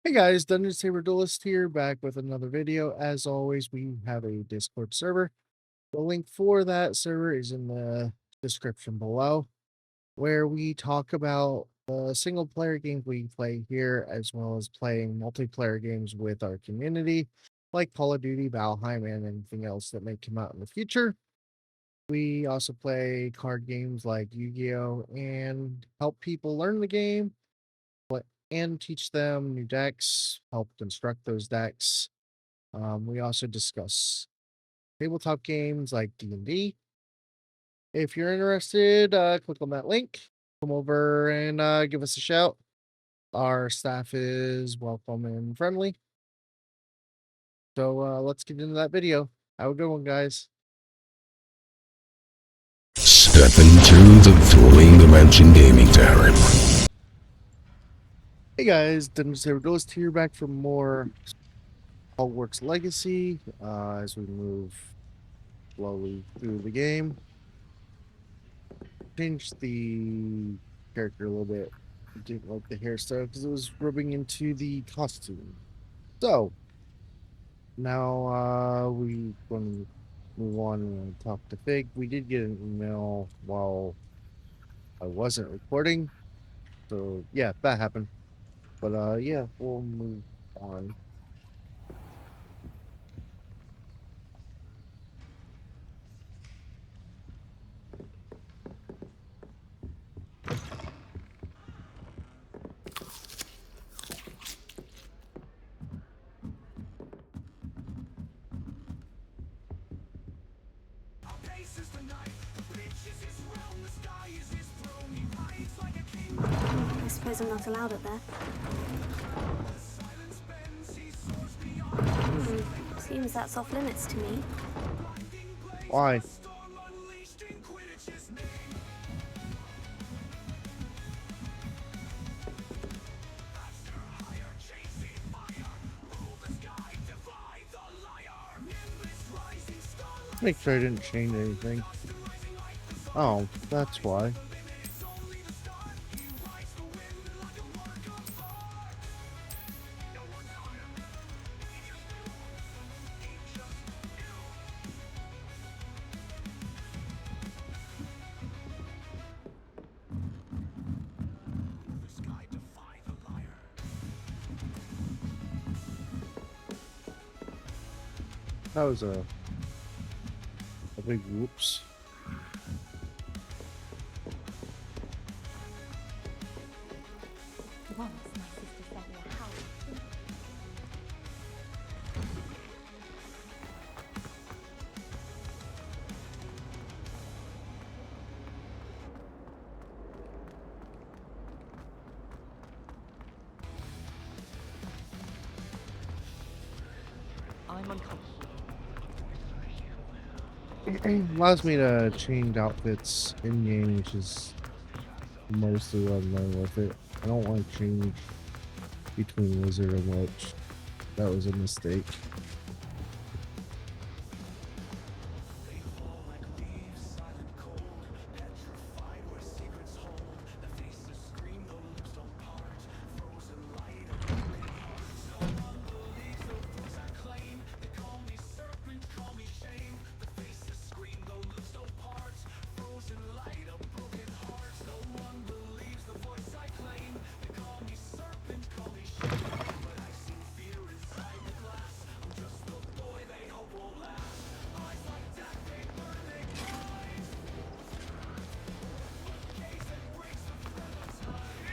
Hey guys, Dungeon Saber Duelist here, back with another video. As always, we have a Discord server. The link for that server is in the description below, where we talk about single player games we play here, as well as playing multiplayer games with our community, like Call of Duty, Valheim, and anything else that may come out in the future. We also play card games like Yu-Gi-Oh! And help people learn the game and teach them new decks, help construct those decks. We also discuss tabletop games like D&D. If you're interested, click on that link. Come over and give us a shout. Our staff is welcome and friendly. So let's get into that video. Have a good one, guys. Step into the Dueling Dimension Gaming Tavern. Hey guys, Dungeon Saber Ghost here, back for more Hogwarts Legacy as we move slowly through the game. Changed the character a little bit. I didn't like the hairstyle because it was rubbing into the costume. So now we going to move on and talk to Fig. We did get an email while I wasn't recording, so yeah, that happened. But yeah, we'll move on. I suppose I'm not allowed up there. Seems that's off limits to me. Why? Make sure I didn't change anything. Oh, that's why. That was a big whoops. I'm uncomfortable. It allows me to change outfits in game, which is mostly what I'm learning with it. I don't want to change between wizard and witch. That was a mistake.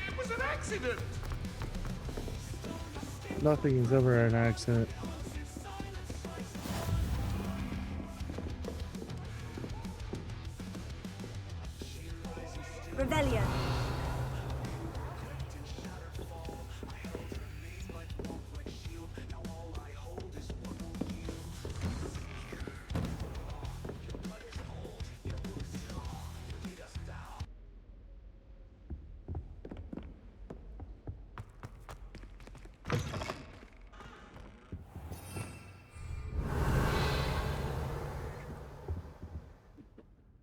It was an accident! Nothing is ever an accident. Rebellion.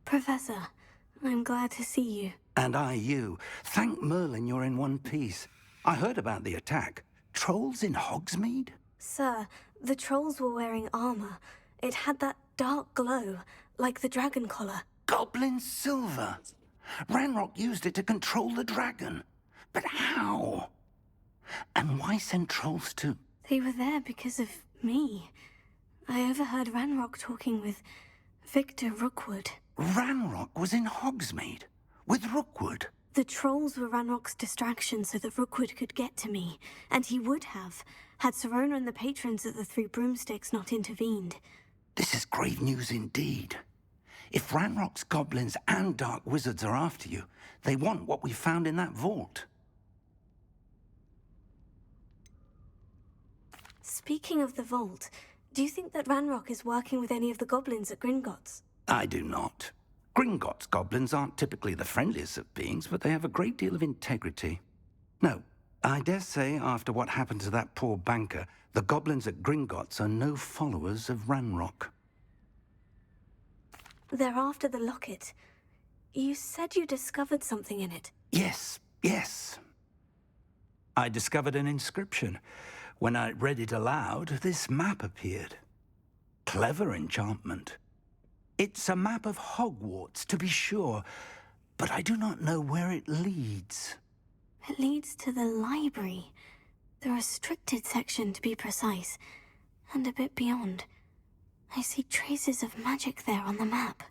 Professor, I'm glad to see you. And I you. Thank Merlin you're in one piece. I heard about the attack. Trolls in Hogsmeade? Sir, the trolls were wearing armor. It had that dark glow, like the dragon collar. Goblin silver! Ranrock used it to control the dragon. But how? And why send trolls to... They were there because of me. I overheard Ranrock talking with Victor Rookwood. Ranrock was in Hogsmeade? With Rookwood? The trolls were Ranrock's distraction so that Rookwood could get to me. And he would have, had Serona and the patrons at the Three Broomsticks not intervened. This is grave news indeed. If Ranrock's goblins and dark wizards are after you, they want what we found in that vault. Speaking of the vault, do you think that Ranrock is working with any of the goblins at Gringotts? I do not. Gringotts goblins aren't typically the friendliest of beings, but they have a great deal of integrity. No, I dare say after what happened to that poor banker, the goblins at Gringotts are no followers of Ranrock. They're after the locket. You said you discovered something in it. Yes. I discovered an inscription. When I read it aloud, this map appeared. Clever enchantment. It's a map of Hogwarts, to be sure, but I do not know where it leads. It leads to the library. The restricted section, to be precise. And a bit beyond. I see traces of magic there on the map.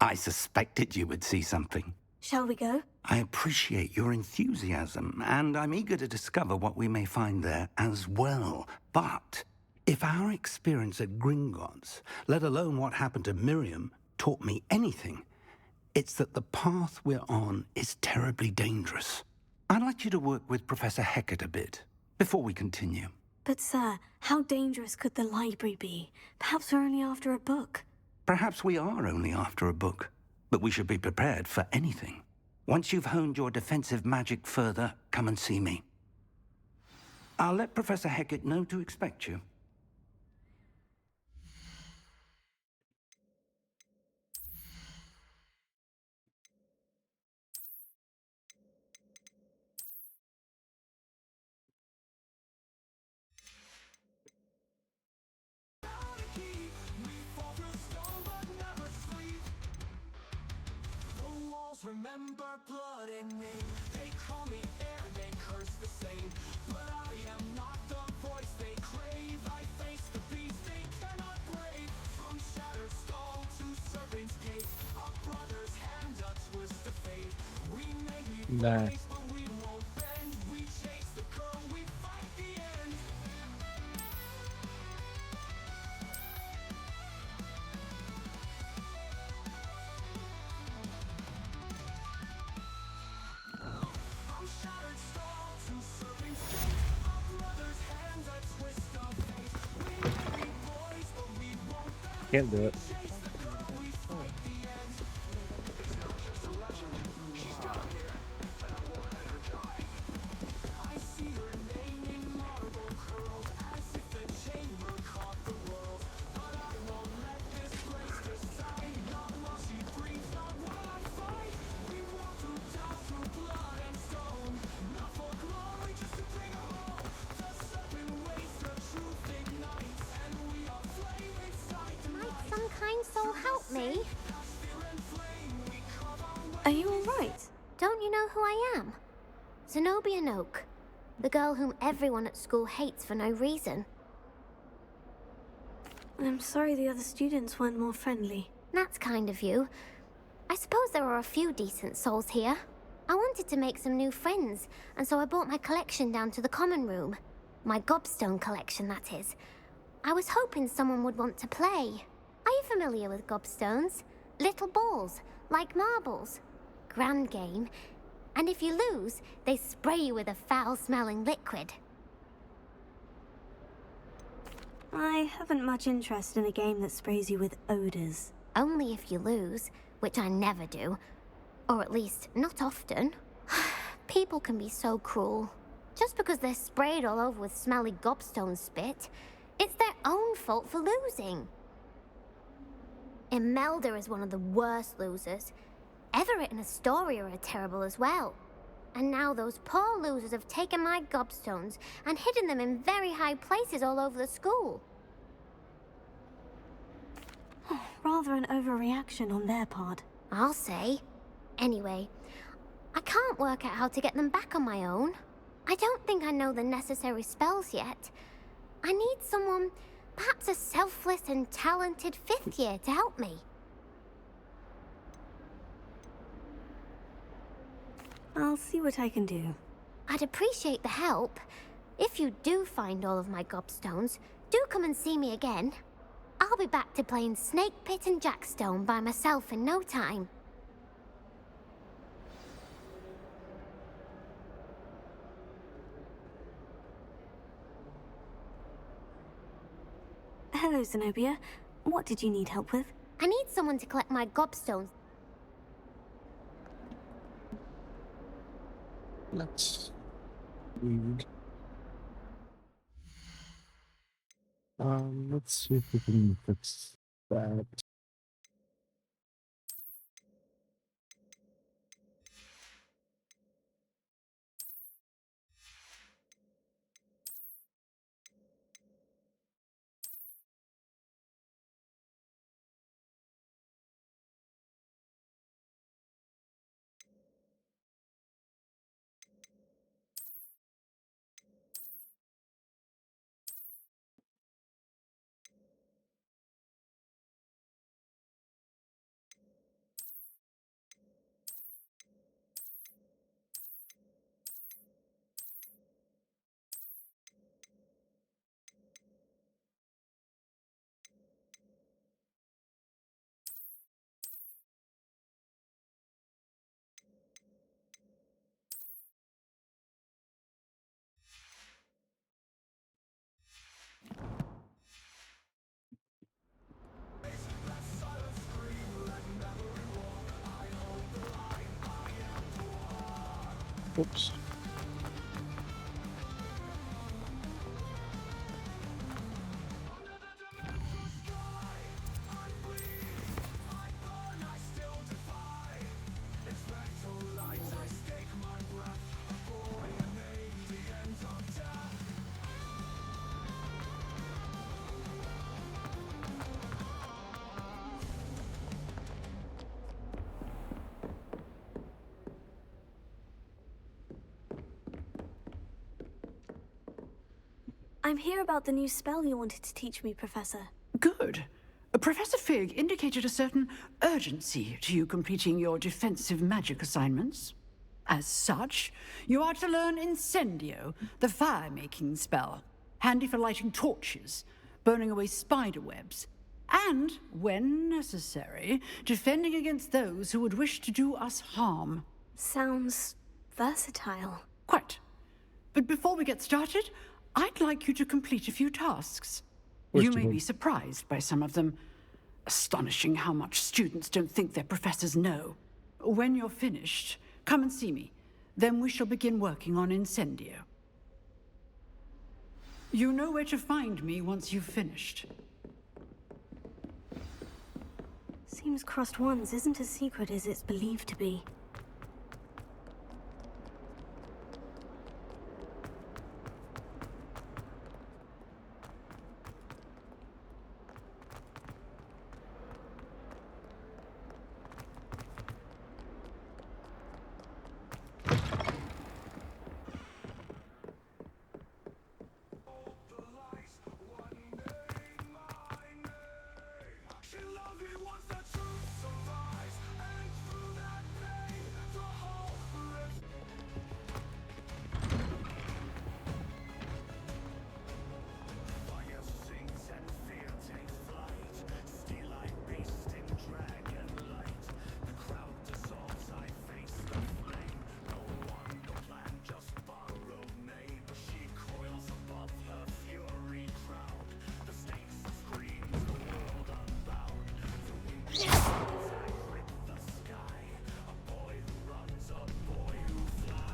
I suspected you would see something. Shall we go? I appreciate your enthusiasm, and I'm eager to discover what we may find there as well. But if our experience at Gringotts, let alone what happened to Miriam, taught me anything, it's that the path we're on is terribly dangerous. I'd like you to work with Professor Hecat a bit before we continue. But sir, how dangerous could the library be? Perhaps we're only after a book. Perhaps we are only after a book, but we should be prepared for anything. Once you've honed your defensive magic further, come and see me. I'll let Professor Hecat know to expect you. Remember blood and name. They call me air, they curse the same. But I am not the voice they crave. I face the beast they cannot brave. From shattered skull to serpent's gate, a brother's hand, a twist of fate. We may be boys, but we won't bend. We chase the girl, we fight the end. Can't do it. Some kind soul help me. Are you alright? Don't you know who I am? Zenobia Noak, the girl whom everyone at school hates for no reason. I'm sorry the other students weren't more friendly. That's kind of you. I suppose there are a few decent souls here. I wanted to make some new friends, and so I brought my collection down to the common room. My gobstone collection, that is. I was hoping someone would want to play. Are you familiar with gobstones? Little balls, like marbles. Grand game. And if you lose, they spray you with a foul-smelling liquid. I haven't much interest in a game that sprays you with odors. Only if you lose, which I never do. Or at least, not often. People can be so cruel. Just because they're sprayed all over with smelly gobstone spit, it's their own fault for losing. Imelda is one of the worst losers. Everett and Astoria are terrible as well. And now those poor losers have taken my gobstones and hidden them in very high places all over the school. Rather an overreaction on their part. I'll say. Anyway, I can't work out how to get them back on my own. I don't think I know the necessary spells yet. I need someone, perhaps a selfless and talented 5th year to help me. I'll see what I can do. I'd appreciate the help. If you do find all of my gobstones, do come and see me again. I'll be back to playing Snake Pit and Jackstone by myself in no time. Hello, Zenobia. What did you need help with? I need someone to collect my gobstones. That's weird. Let's see if we can fix that. Oops. I'm here about the new spell you wanted to teach me, Professor. Good. Professor Fig indicated a certain urgency to you completing your defensive magic assignments. As such, you are to learn Incendio, the fire-making spell, handy for lighting torches, burning away spider webs, and, when necessary, defending against those who would wish to do us harm. Sounds versatile. Quite. But before we get started, I'd like you to complete a few tasks. First You of may all- be surprised by some of them. Astonishing how much students don't think their professors know. When you're finished, come and see me. Then we shall begin working on Incendio. You know where to find me once you've finished. Seems crossed ones isn't as secret as it's believed to be.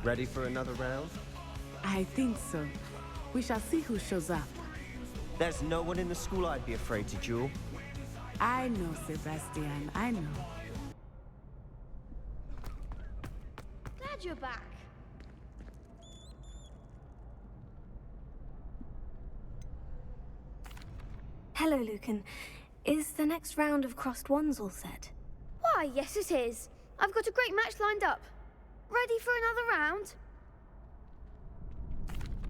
Ready for another round? I think so. We shall see who shows up. There's no one in the school I'd be afraid to duel. I know, Sebastian, I know. Glad you're back. Hello, Lucan. Is the next round of crossed wands all set? Why, yes it is. I've got a great match lined up. Ready for another round?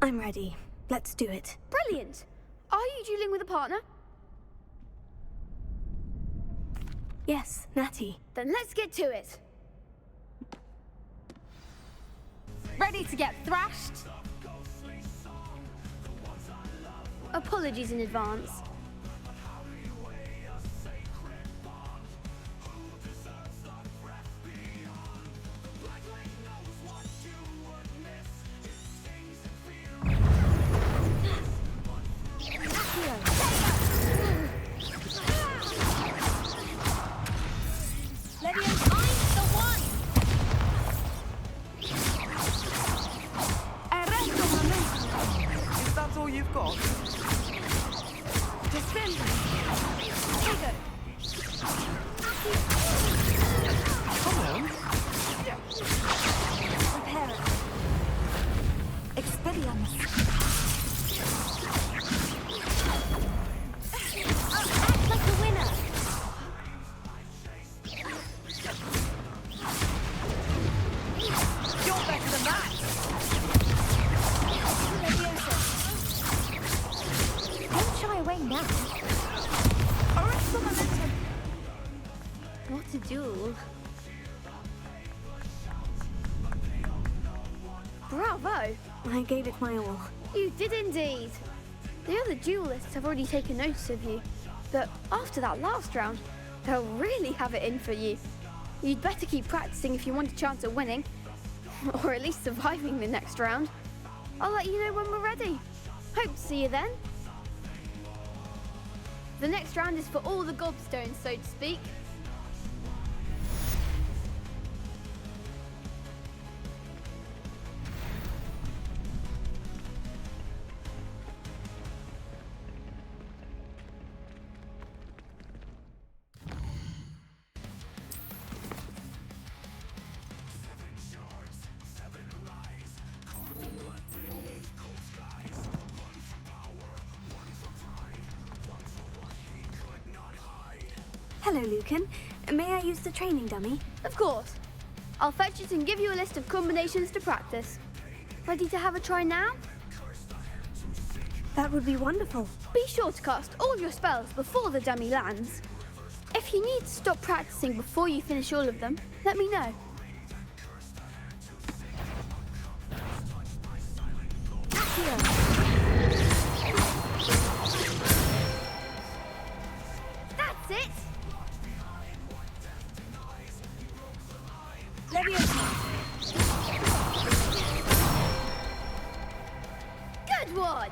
I'm ready. Let's do it. Brilliant. Are you dueling with a partner? Yes, Natty. Then let's get to it. Ready to get thrashed? Apologies in advance. Is that all you've got? Come on. Prepare it. Expelliarmus. Act like a winner. You're better than that! Don't shy away now. What a duel. Bravo! I gave it my all. You did indeed. The other duelists have already taken notice of you, but after that last round, they'll really have it in for you. You'd better keep practicing if you want a chance at winning, or at least surviving the next round. I'll let you know when we're ready. Hope to see you then. The next round is for all the gobstones, so to speak. Hello, Lucan. May I use the training dummy? Of course. I'll fetch it and give you a list of combinations to practice. Ready to have a try now? That would be wonderful. Be sure to cast all your spells before the dummy lands. If you need to stop practicing before you finish all of them, let me know. That's it! Good one!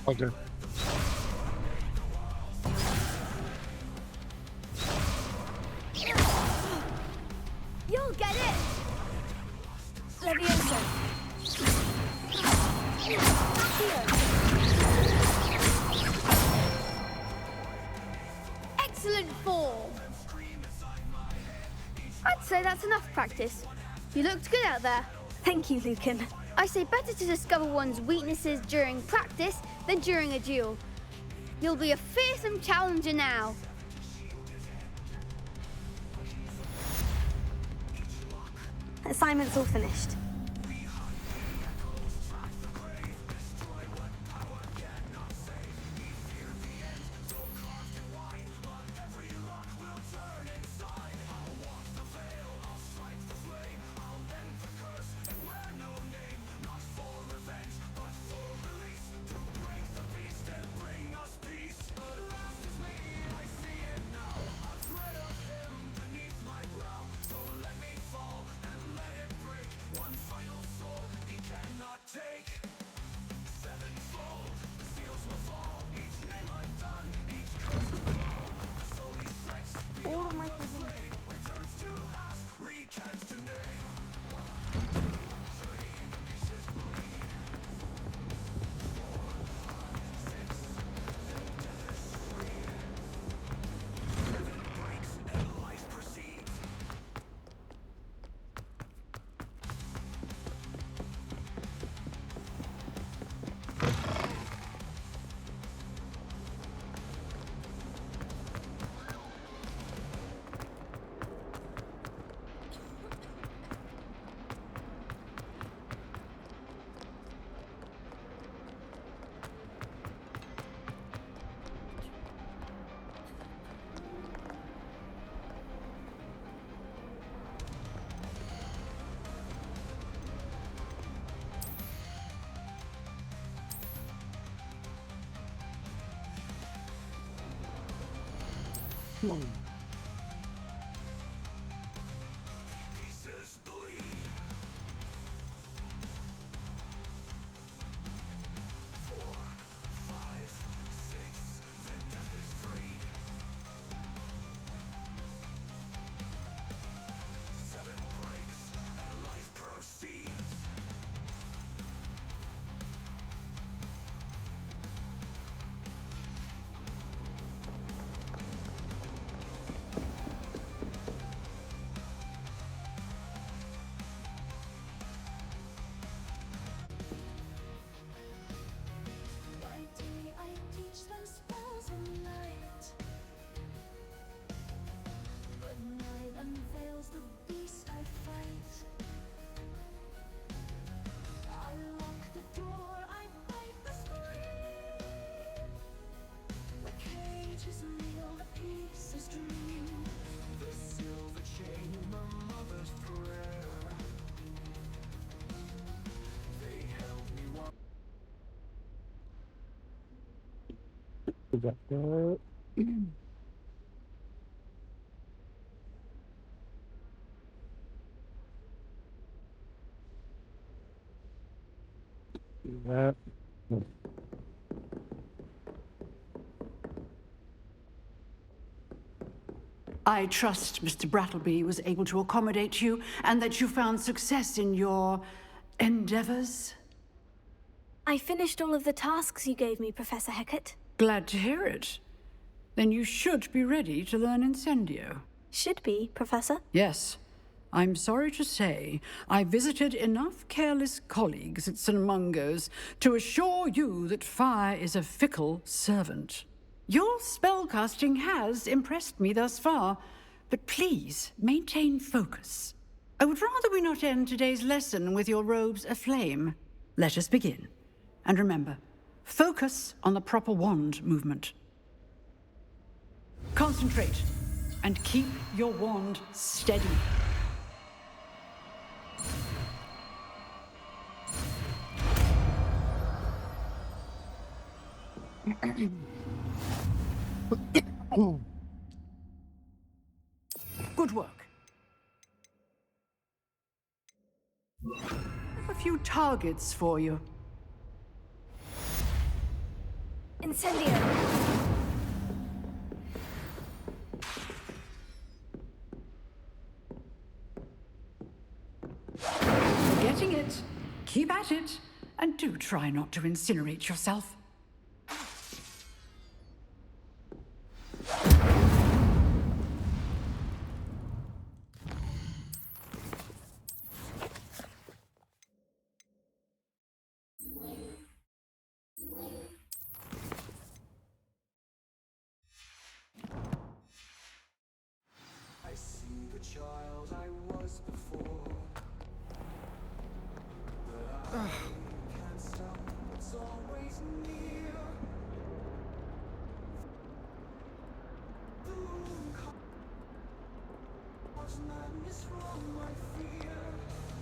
Okay. You'll get it! Excellent form! I'd say that's enough practice. You looked good out there. Thank you, Lucan. I say better to discover one's weaknesses during practice than during a duel. You'll be a fearsome challenger now. Assignment's all finished. That. I trust Mr. Brattleby was able to accommodate you and that you found success in your endeavors. I finished all of the tasks you gave me, Professor Hecat. Glad to hear it. Then you should be ready to learn Incendio. Should be, Professor. Yes. I'm sorry to say, I visited enough careless colleagues at St. Mungo's to assure you that fire is a fickle servant. Your spellcasting has impressed me thus far, but please maintain focus. I would rather we not end today's lesson with your robes aflame. Let us begin. And remember, focus on the proper wand movement. Concentrate and keep your wand steady. Good work. A few targets for you. Incendio! Getting it. Keep at it. And do try not to incinerate yourself. I see the child I was before. But I can't stop, it's always near. Cause madness from my fear.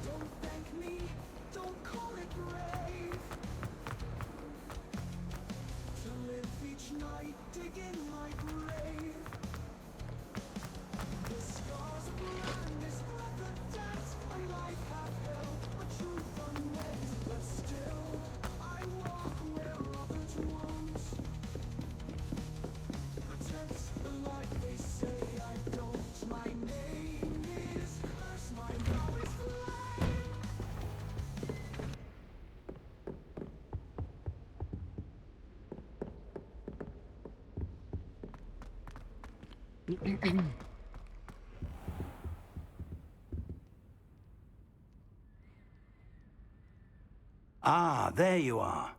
Don't thank me, don't call it brave. To live each night, digging my grave. The scars of blindness, breath of death. My life had held a truth unmet. But still, I walk where others won't. Protect the light they say I don't. My name is curse, my vow is flame. Ah, there you are.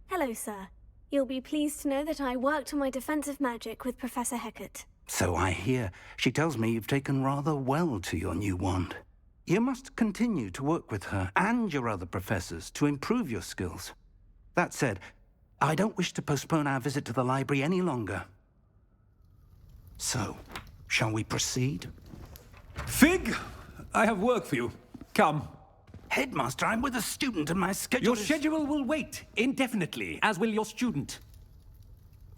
Hello, sir. You'll be pleased to know that I worked on my defensive magic with Professor Hecat. So I hear. She tells me you've taken rather well to your new wand. You must continue to work with her and your other professors to improve your skills. That said, I don't wish to postpone our visit to the library any longer. So, shall we proceed? Fig, I have work for you. Come. Headmaster, I'm with a student and my schedule Your schedule will wait indefinitely, as will your student.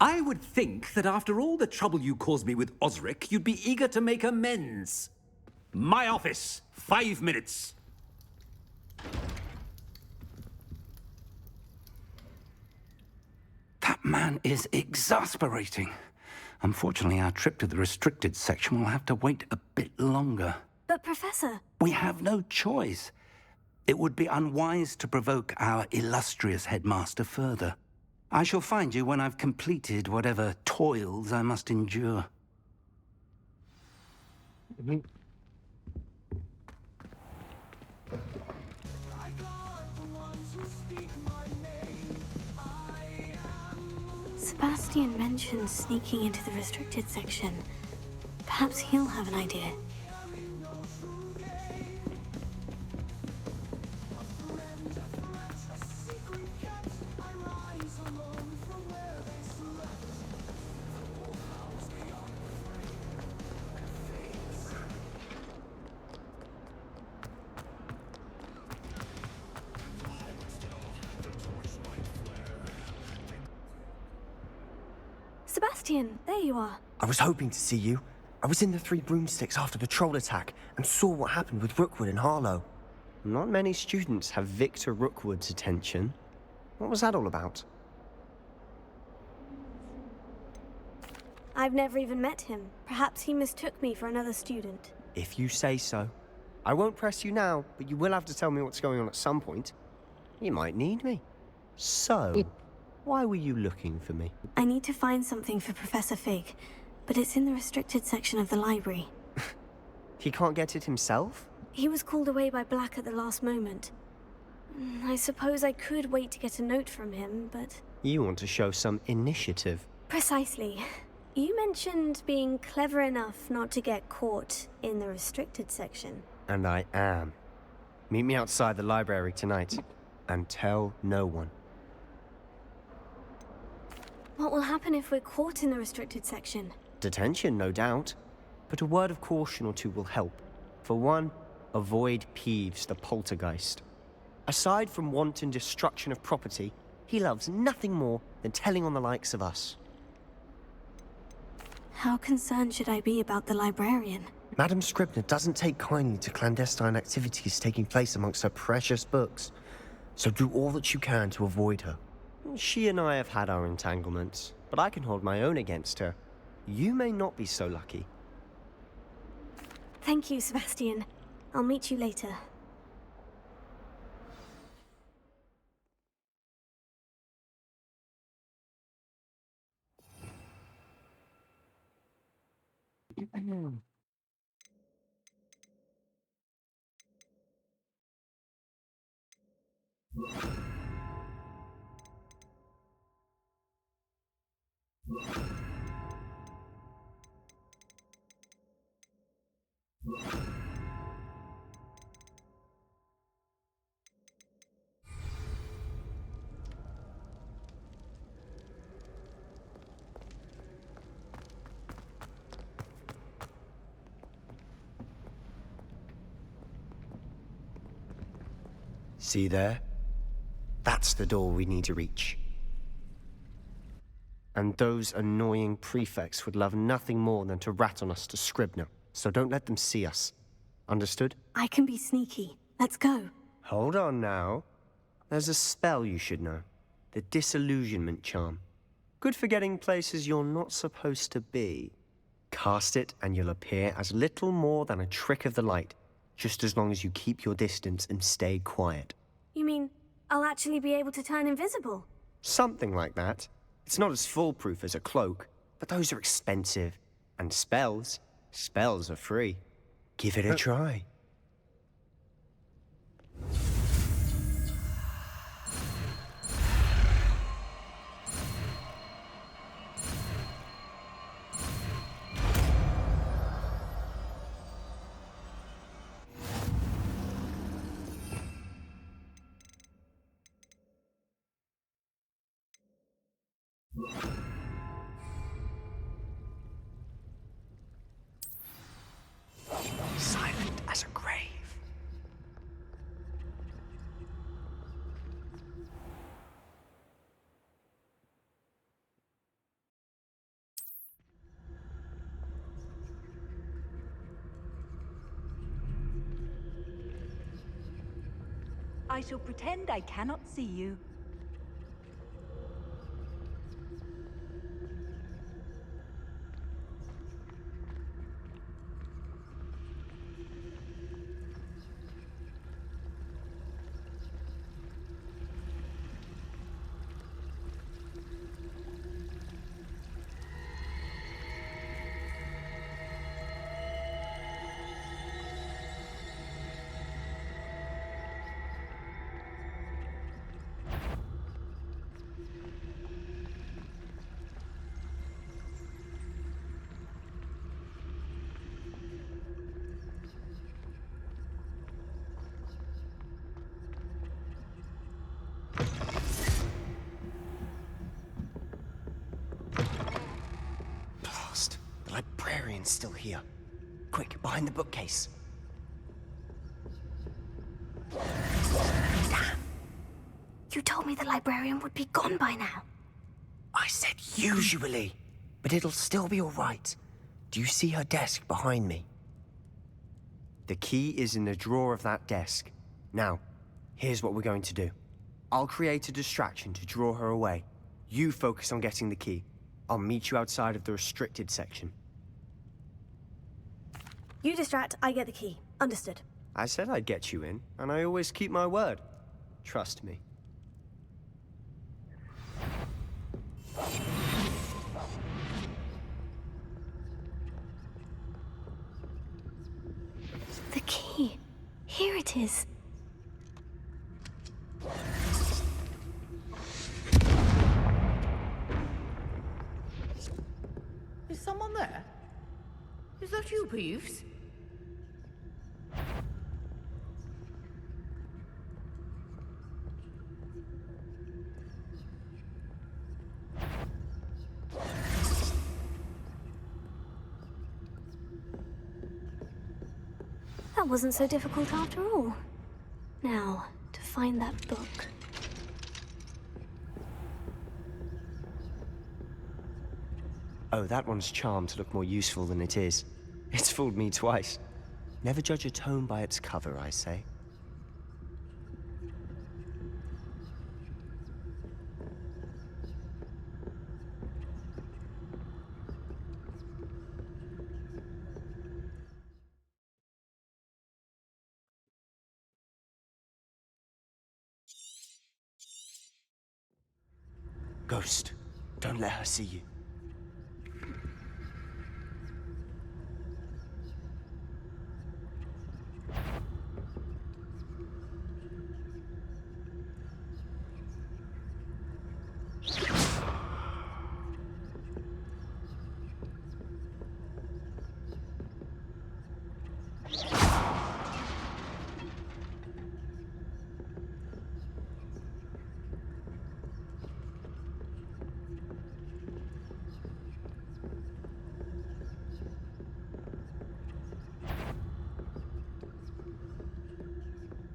I would think that after all the trouble you caused me with Osric, you'd be eager to make amends. My office, 5 minutes. That man is exasperating. Unfortunately, our trip to the restricted section will have to wait a bit longer. But, Professor... We have no choice. It would be unwise to provoke our illustrious headmaster further. I shall find you when I've completed whatever toils I must endure. Sebastian mentioned sneaking into the restricted section. Perhaps he'll have an idea. Sebastian, there you are. I was hoping to see you. I was in the Three Broomsticks after the troll attack and saw what happened with Rookwood and Harlow. Not many students have Victor Rookwood's attention. What was that all about? I've never even met him. Perhaps he mistook me for another student. If you say so. I won't press you now, but you will have to tell me what's going on at some point. You might need me. So, why were you looking for me? I need to find something for Professor Fig, but it's in the restricted section of the library. He can't get it himself? He was called away by Black at the last moment. I suppose I could wait to get a note from him, but... You want to show some initiative. Precisely. You mentioned being clever enough not to get caught in the restricted section. And I am. Meet me outside the library tonight, and tell no one. What will happen if we're caught in the restricted section? Detention, no doubt. But a word of caution or two will help. For one, avoid Peeves, the poltergeist. Aside from wanton destruction of property, he loves nothing more than telling on the likes of us. How concerned should I be about the librarian? Madame Scribner doesn't take kindly to clandestine activities taking place amongst her precious books. So do all that you can to avoid her. She and I have had our entanglements, but I can hold my own against her. You may not be so lucky. Thank you, Sebastian. I'll meet you later. See there? That's the door we need to reach. And those annoying prefects would love nothing more than to rat on us to Scribner, so don't let them see us. Understood? I can be sneaky. Let's go. Hold on now. There's a spell you should know. The Disillusionment Charm. Good for getting places you're not supposed to be. Cast it and you'll appear as little more than a trick of the light, just as long as you keep your distance and stay quiet. You mean I'll actually be able to turn invisible? Something like that. It's not as foolproof as a cloak, but those are expensive. And spells are free. Give it a try. Silent as a I shall pretend I cannot see you. Blast! The librarian's still here. Quick, behind the bookcase. Damn! You told me the librarian would be gone by now. I said usually, but it'll still be all right. Do you see her desk behind me? The key is in the drawer of that desk. Now, here's what we're going to do. I'll create a distraction to draw her away. You focus on getting the key. I'll meet you outside of the restricted section. You distract, I get the key. Understood. I said I'd get you in, and I always keep my word. Trust me. The key. Here it is. Is someone there? Is that you, Peeves? That wasn't so difficult after all. Now, to find that book. Oh, that one's charmed to look more useful than it is. It's fooled me twice. Never judge a tome by its cover, I say. Ghost, don't let her see you.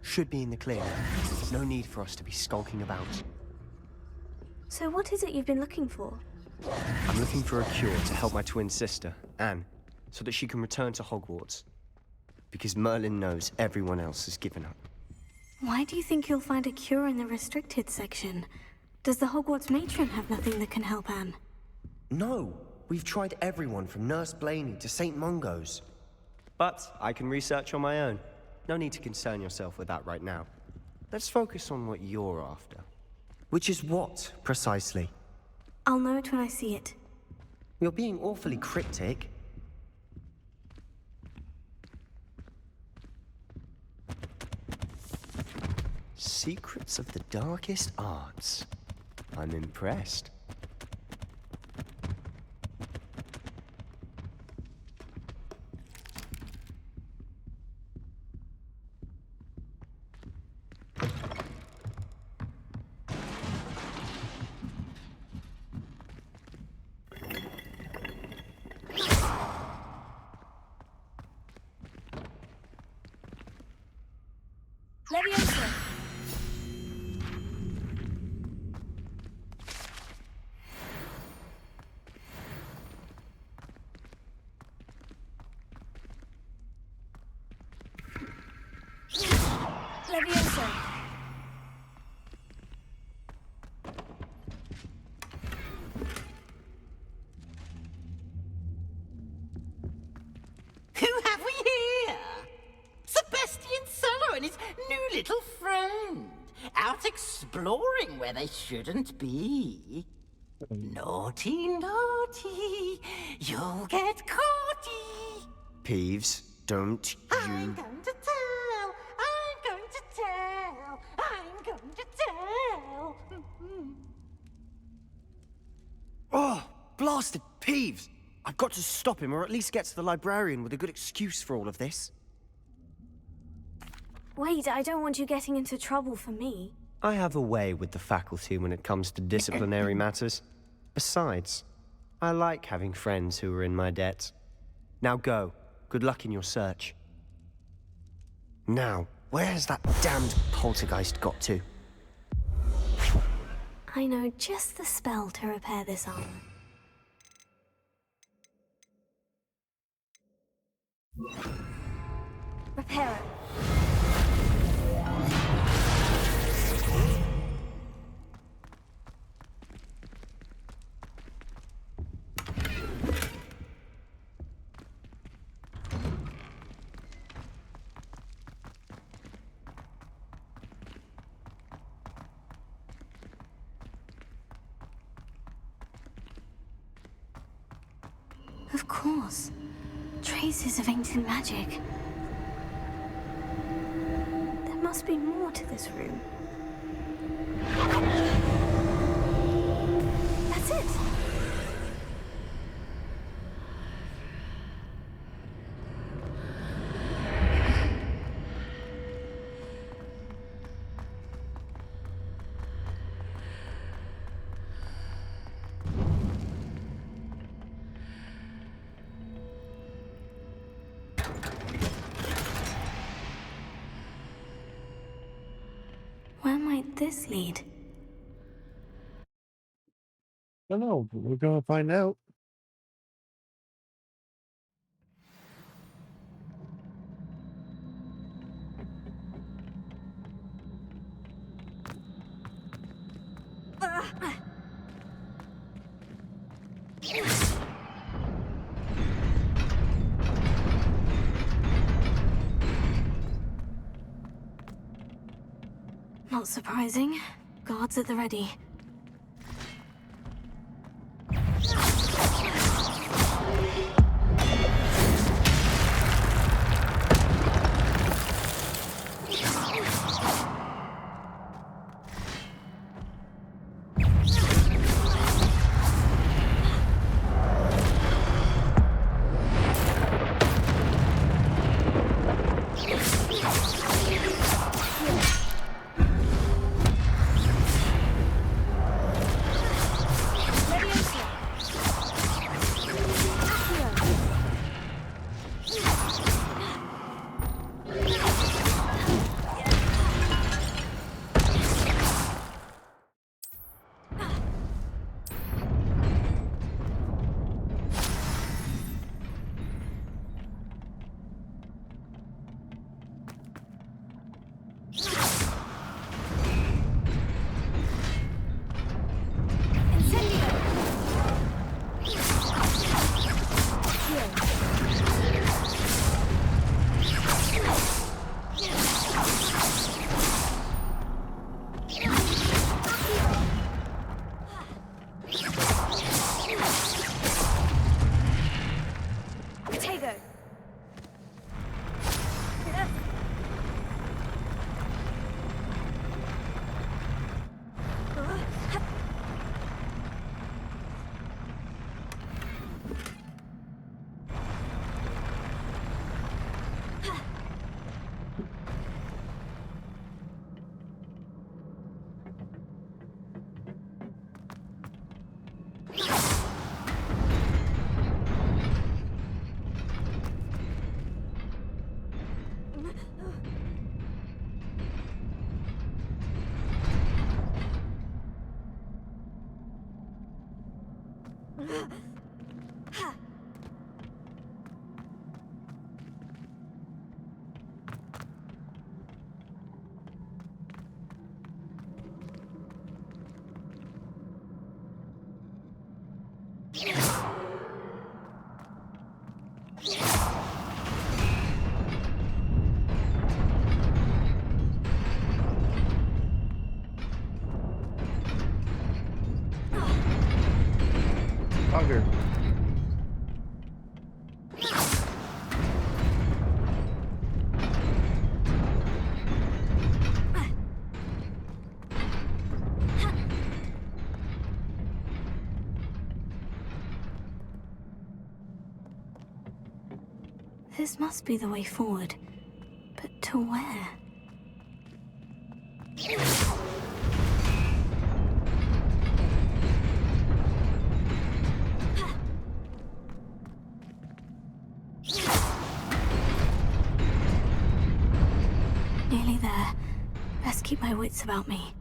Should be in the clear. No need for us to be skulking about. So what is it you've been looking for? I'm looking for a cure to help my twin sister, Anne, so that she can return to Hogwarts. Because Merlin knows everyone else has given up. Why do you think you'll find a cure in the restricted section? Does the Hogwarts matron have nothing that can help Anne? No! We've tried everyone from Nurse Blaney to St. Mungo's. But I can research on my own. No need to concern yourself with that right now. Let's focus on what you're after. Which is what, precisely? I'll know it when I see it. You're being awfully cryptic. Secrets of the darkest arts. I'm impressed. little friend, out exploring where they shouldn't be. Naughty, naughty, you'll get caughty. Peeves, don't I'm going to tell, I'm going to tell, I'm going to tell. Oh, blasted Peeves! I've got to stop him, or at least get to the librarian with a good excuse for all of this. Wait, I don't want you getting into trouble for me. I have a way with the faculty when it comes to disciplinary matters. Besides, I like having friends who are in my debt. Now go. Good luck in your search. Now, where has that damned poltergeist got to? I know just the spell to repair this armor. Repair it. Of course. Traces of ancient magic. There must be more to this room. That's it! Where might this lead? I don't know, but we're gonna find out. Not surprising. Guards at the ready. here. This must be the way forward. But to where? Nearly there. Best keep my wits about me.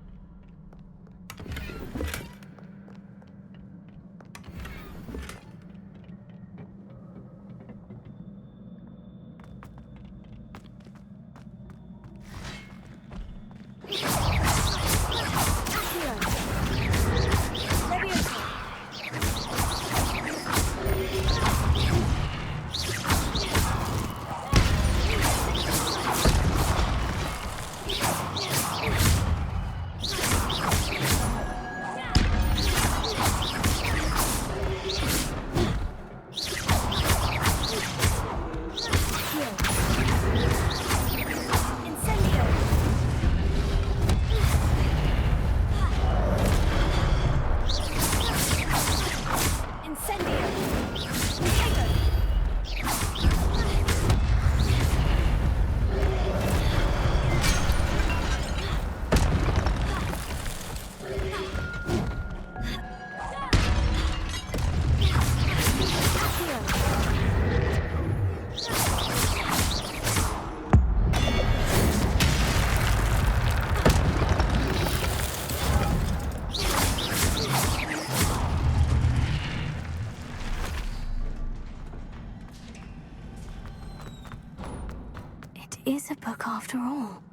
Is a book after all.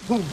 Boom.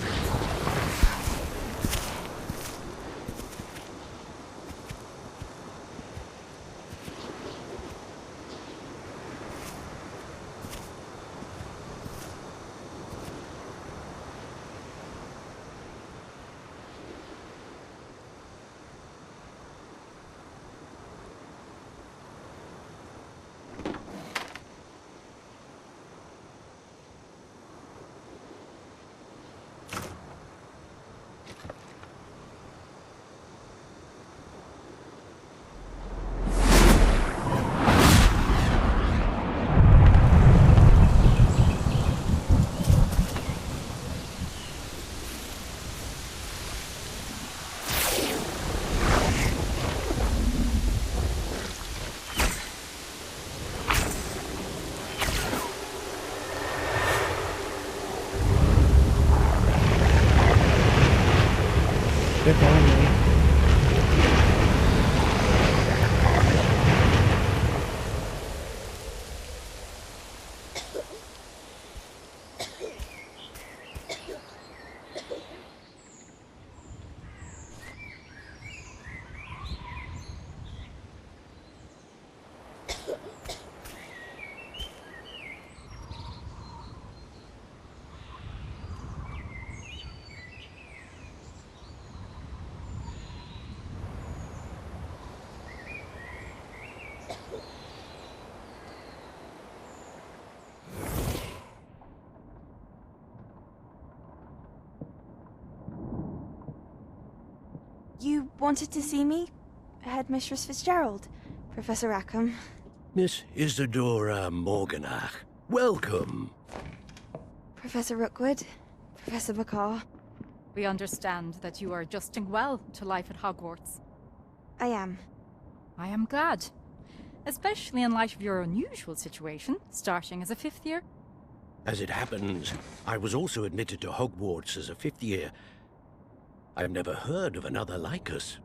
If only. You wanted to see me? Headmistress Fitzgerald? Professor Rackham? Miss Isadora Morganach, welcome. Professor Rookwood? Professor Bakar? We understand that you are adjusting well to life at Hogwarts. I am. I am glad. Especially in light of your unusual situation, starting as a 5th year. As it happens, I was also admitted to Hogwarts as a 5th year. I've never heard of another like us.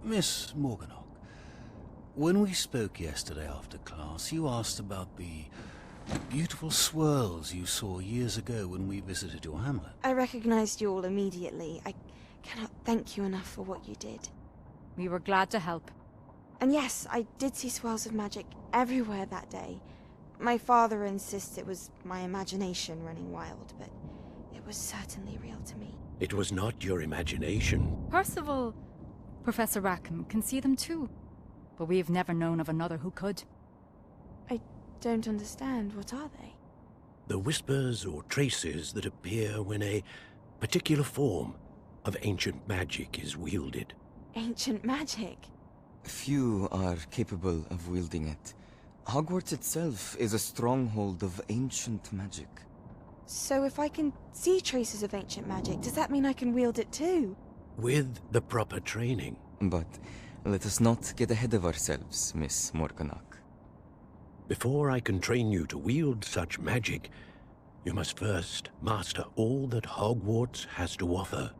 Miss Morganach, When we spoke yesterday after class, you asked about the beautiful swirls you saw years ago when we visited your hamlet. I recognized you all immediately. I cannot thank you enough for what you did. We were glad to help. And yes, I did see swirls of magic everywhere that day. My father insists it was my imagination running wild, but it was certainly real to me. It was not your imagination. Percival, Professor Rackham can see them too. But we've never known of another who could. I don't understand. What are they? The whispers or traces that appear when a particular form of ancient magic is wielded. Ancient magic? Few are capable of wielding it. Hogwarts itself is a stronghold of ancient magic. So if I can see traces of ancient magic, does that mean I can wield it too? With the proper training. But let us not get ahead of ourselves, Miss Morganach. Before I can train you to wield such magic, you must first master all that Hogwarts has to offer.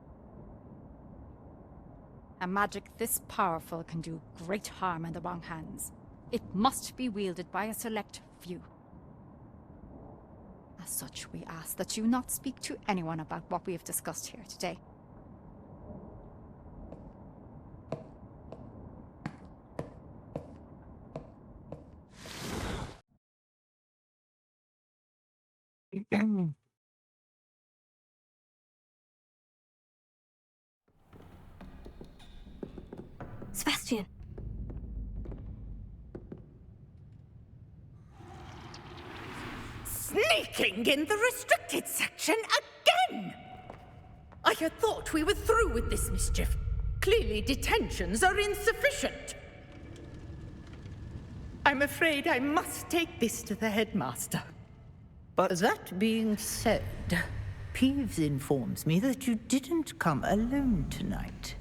A magic this powerful can do great harm in the wrong hands. It must be wielded by a select few. As such, we ask that you not speak to anyone about what we have discussed here today. Sebastian. Sneaking in the restricted section again! I had thought we were through with this mischief. Clearly detentions are insufficient. I'm afraid I must take this to the headmaster. But that being said, Peeves informs me that you didn't come alone tonight.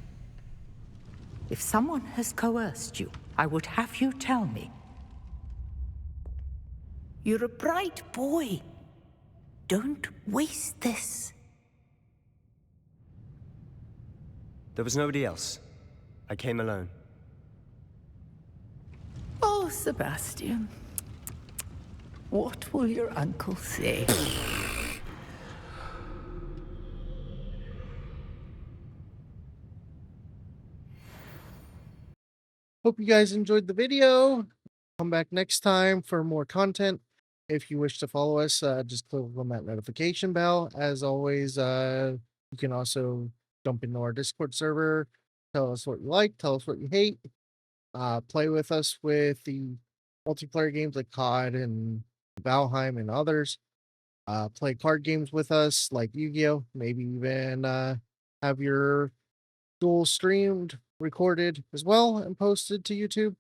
If someone has coerced you, I would have you tell me. You're a bright boy. Don't waste this. There was nobody else. I came alone. Oh, Sebastian. What will your uncle say? Hope you guys enjoyed the video. Come back next time for more content. If you wish to follow us, just click on that notification bell. As always, you can also jump into our Discord server. Tell us what you like. Tell us what you hate. Play with us with the multiplayer games like COD and Valheim and others. Play card games with us like Yu-Gi-Oh! Maybe even have your duel streamed, recorded as well, and posted to YouTube.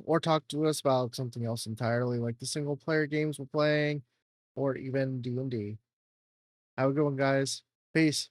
Or talk to us about something else entirely, like the single player games we're playing, or even D&D. Have a good one, guys. Peace.